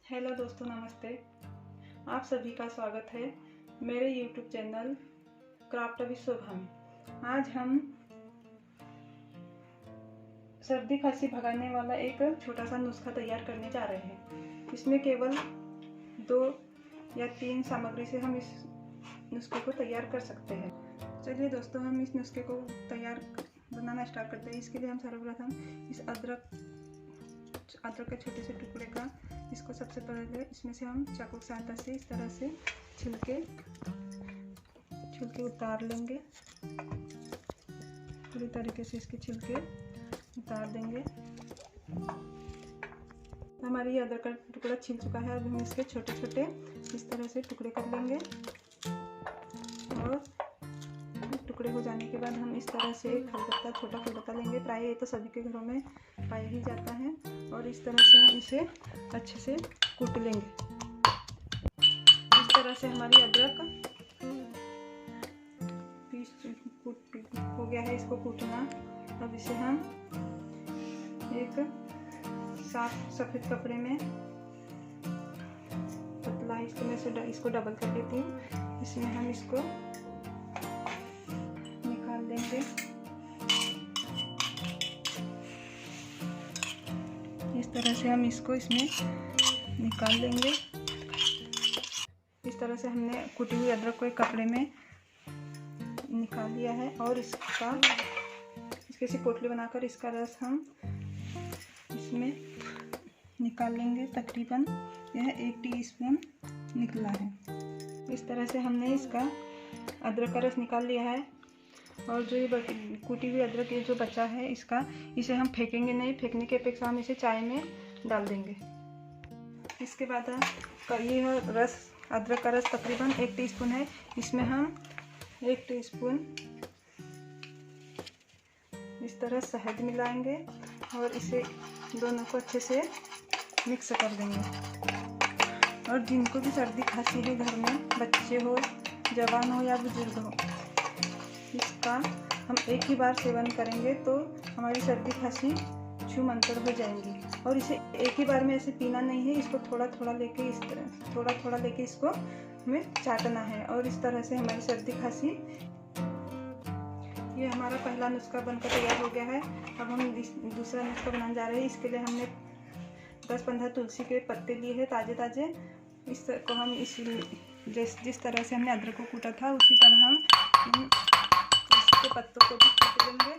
Hello दोस्तों, नमस्ते। आप सभी का स्वागत है मेरे YouTube चैनल क्राफ्ट विद शोभा में। आज हम सर्दी खांसी भगाने वाला एक छोटा सा नुस्खा तैयार करने जा रहे हैं। इसमें केवल 2 या 3 सामग्री से हम इस नुस्खे को तैयार कर सकते हैं। चलिए दोस्तों, हम इस नुस्खे को बनाना स्टार्ट करते हैं। इसके लिए हम सर्वप्रथम इस अदरक के छोटे से टुकड़े का इसको सबसे पहले इसमें से हम चाकू की सहायता से इस तरह से छिलके उतार लेंगे। पूरी तरीके से इसके छिलके उतार देंगे। हमारी ये अदरक का टुकड़ा छिल चुका है। अब हम इसके छोटे छोटे इस तरह से टुकड़े कर लेंगे और टुकड़े हो जाने के बाद हम इस तरह से छोटा खलबत्ता लेंगे। प्राय ये तो सभी के घरों में पाया ही जाता है और इस तरह से हम इसे अच्छे से कूट लेंगे। इस तरह से हमारी अदरक हो गया है इसको कूटना। अब इसे हम एक साफ सफ़ेद कपड़े में पतला इसको डबल कर लेती हूँ। इसमें हम इसको निकाल देंगे। इस तरह से हम इसको इसमें निकाल लेंगे। इस तरह से हमने कुटी हुई अदरक को एक कपड़े में निकाल लिया है और इसके से पोटली बनाकर इसका रस हम इसमें निकाल लेंगे। तकरीबन यह 1 टीस्पून निकला है। इस तरह से हमने इसका अदरक का रस निकाल लिया है और जो ये कूटी हुई अदरक ये जो बचा है इसे हम फेंकेंगे नहीं। फेंकने की अपेक्षा हम इसे चाय में डाल देंगे। इसके बाद ये रस अदरक का रस तकरीबन 1 टीस्पून है। इसमें हम 1 टीस्पून इस तरह शहद मिलाएंगे और इसे दोनों को अच्छे से मिक्स कर देंगे। और जिनको भी सर्दी खांसी है घर में, बच्चे हो, जवान हो या बुजुर्ग हो, इसका हम एक ही बार सेवन करेंगे तो हमारी सर्दी खांसी छूमंतर हो जाएंगी। और इसे एक ही बार में ऐसे पीना नहीं है, इसको थोड़ा थोड़ा लेके इसको हमें चाटना है और इस तरह से हमारी सर्दी खांसी। ये हमारा पहला नुस्खा बनकर तैयार हो गया है। अब हम दूसरा नुस्खा बनाने जा रहे हैं। इसके लिए हमने 10-15 तुलसी के पत्ते लिए हैं ताज़े। इसको हम जिस तरह से हमने अदरक को कूटा था उसी तरह हम इसके पत्तों को भी कूट लेंगे।